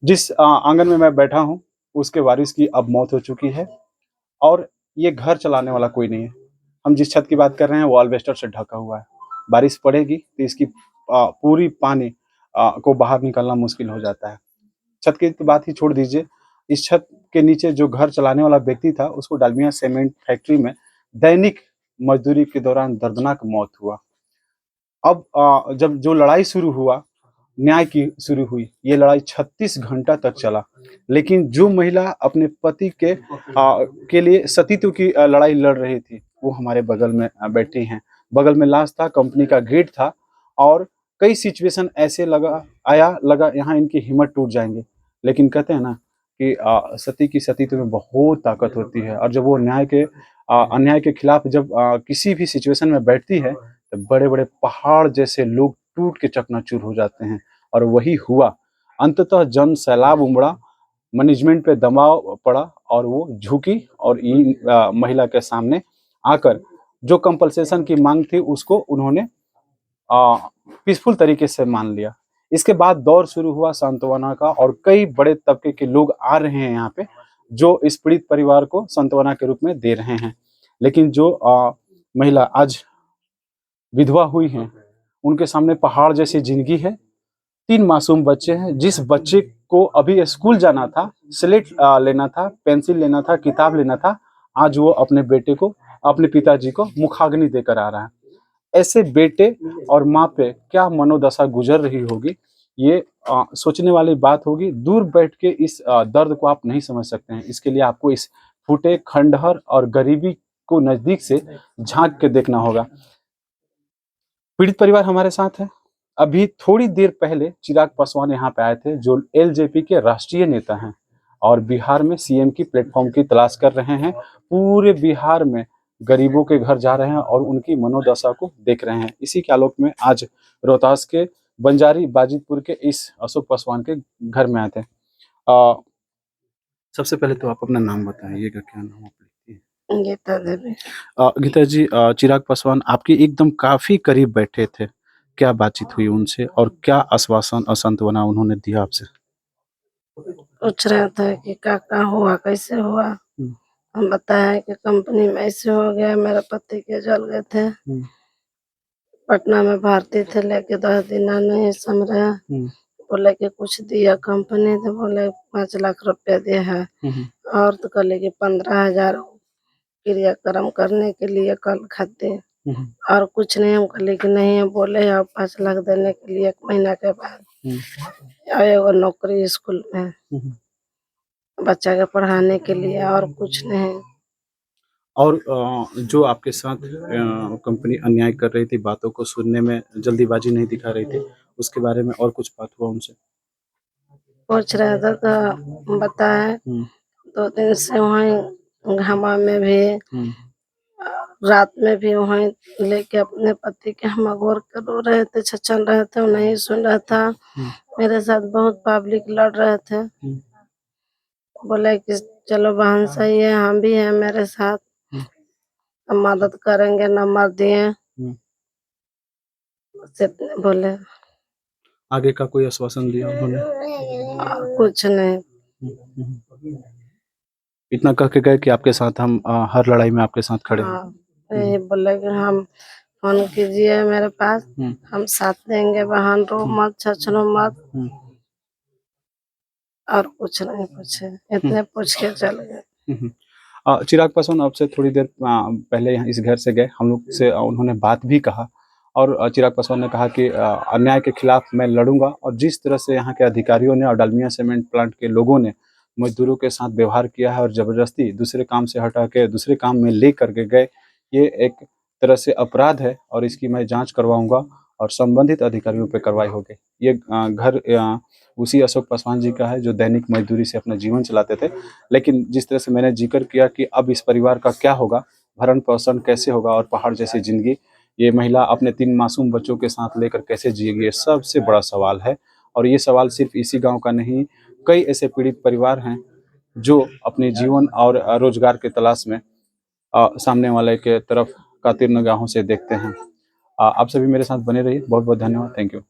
जिस आंगन में मैं बैठा हूँ, उसके वारिस की अब मौत हो चुकी है और ये घर चलाने वाला कोई नहीं है। हम जिस छत की बात कर रहे हैं वो अल्बेस्टर से ढका हुआ है। बारिश पड़ेगी तो इसकी पूरी पानी को बाहर निकालना मुश्किल हो जाता है। छत की तो बात ही छोड़ दीजिए, इस छत के नीचे जो घर चलाने वाला व्यक्ति था, उसको डालमिया सीमेंट फैक्ट्री में दैनिक मजदूरी के दौरान दर्दनाक मौत हुआ। अब जब जो लड़ाई शुरू हुआ, न्याय की शुरू हुई, ये लड़ाई 36 घंटा तक चला। लेकिन जो महिला अपने पति के लिए सतीत्व की लड़ाई लड़ रही थी, वो हमारे बगल में बैठी हैं। बगल में लाश था, कंपनी का गेट था और कई सिचुएशन ऐसे लगा यहाँ इनकी हिम्मत टूट जाएंगे। लेकिन कहते हैं ना कि सती की सतीत्व में बहुत ताकत होती है और जब वो अन्याय के खिलाफ जब किसी भी सिचुएशन में बैठती है, तो बड़े-बड़े पहाड़ जैसे लोग टूट के चकनाचूर हो जाते हैं और वही हुआ। अंततः जन सैलाब उमड़ा, मैनेजमेंट पे दबाव पड़ा और वो झुकी और महिला के सामने आकर जो कंपनसेशन की मांग थी उसको उन्होंने पीसफुल तरीके से मान लिया। इसके बाद दौर शुरू हुआ सांत्वना का और कई बड़े तबके के लोग आ रहे हैं यहाँ पे, जो इस पीड़ित परिवार को सांत्वना के रूप में दे रहे हैं। लेकिन जो महिला आज विधवा हुई हैं, उनके सामने पहाड़ जैसी जिंदगी है। 3 मासूम बच्चे हैं। जिस बच्चे को अभी स्कूल जाना था, स्लेट लेना था, पेंसिल लेना था, किताब लेना था, आज वो अपने बेटे को, अपने पिताजी को मुखाग्नि देकर आ रहा है। ऐसे बेटे और माँ पे क्या मनोदशा गुजर रही होगी, ये सोचने वाली बात होगी। दूर बैठ के इस दर्द को आप नहीं समझ सकते हैं। इसके लिए आपको इस फूटे खंडहर और गरीबी को नजदीक से झांक के देखना होगा। पीड़ित परिवार हमारे साथ है। अभी थोड़ी देर पहले चिराग पासवान यहाँ पे आए थे, जो एलजेपी के राष्ट्रीय नेता हैं और बिहार में सीएम की प्लेटफॉर्म की तलाश कर रहे हैं। पूरे बिहार में गरीबों के घर जा रहे हैं और उनकी मनोदशा को देख रहे हैं। इसी के आलोक में आज रोहतास के बंजारी बाजितपुर के इस अशोक पासवान के घर में आए थे। सबसे पहले तो आप अपना नाम बताइएगा, क्या नाम आप लिखती हैं? गीता देवी। गीता जी, चिराग पासवान आपके एकदम काफी करीब बैठे थे। क्या बातचीत हुई उनसे और क्या आश्वासन और सांत्वना उन्होंने दिया आपसे? पूछ रहा था कि क्या हुआ, कैसे हुआ। हम बताया कि कंपनी में ऐसे हो गया, मेरे पति के जल गए थे। पटना में भर्ती थे, लेके 10 दिन नहीं समझा। बोले कि कुछ दिया कंपनी, तो बोले 5 लाख रुपया दिया है। और तो कल कि 15,000 क्रियाक्रम करने के लिए कल खाते और कुछ नहीं। हम कल कि नहीं, बोले आप 5 लाख देने के लिए 1 महीना के बाद और नौकरी स्कूल में बच्चा के पढ़ाने के लिए, और कुछ नहीं। और जो आपके साथ कंपनी अन्याय कर रही थी, बातों को सुनने में जल्दीबाजी नहीं दिखा रही थी, उसके बारे में और कुछ बात हुआ उनसे? पूछ रहा था तो बताए 2 दिन से वहीं घामा में भी, रात में भी वहीं लेके अपने पति के हम अगोर कर रो रहे थे, छछन रहे थे, वो नहीं सुन रहा था। मेरे साथ बहुत पब्लिक लड़ रहे थे। बोले कि चलो बहन सही है, हम भी हैं मेरे साथ, हम मदद करेंगे, नंबर दिए, बोले। आगे का कोई आश्वासन दिया उन्होंने? कुछ नहीं। इतना कह के गए कि आपके साथ हम हर लड़ाई में आपके साथ खड़े हैं। हाँ, यही बोले कि हम फोन कीजिए मेरे पास, हम साथ देंगे, बहन रो मत, छछनो मत। और कुछ नहीं पूछे, इतने पूछ के चल गए। चिराग पासवान आपसे थोड़ी देर पहले यहाँ इस घर से गए, हम लोग से उन्होंने बात भी कहा और चिराग पासवान ने कहा कि अन्याय के खिलाफ मैं लड़ूंगा। और जिस तरह से यहाँ के अधिकारियों ने और डालमिया सीमेंट प्लांट के लोगों ने मजदूरों के साथ व्यवहार किया है और जबरदस्ती दूसरे काम से हटा के दूसरे काम में ले करके गए, ये एक तरह से अपराध है और इसकी मैं जांच करवाऊंगा और संबंधित अधिकारियों पर कार्रवाई होगी। ये घर उसी अशोक पासवान जी का है जो दैनिक मजदूरी से अपना जीवन चलाते थे। लेकिन जिस तरह से मैंने जिक्र किया कि अब इस परिवार का क्या होगा, भरण पोषण कैसे होगा और पहाड़ जैसी जिंदगी ये महिला अपने 3 मासूम बच्चों के साथ लेकर कैसे जिएगी, ये सबसे बड़ा सवाल है। और ये सवाल सिर्फ इसी गांव का नहीं, कई ऐसे पीड़ित परिवार हैं जो अपने जीवन और रोजगार के तलाश में सामने वाले के तरफ कातिर निगाहों से देखते हैं। आप सभी मेरे साथ बने रहिए। बहुत बहुत धन्यवाद। Thank you.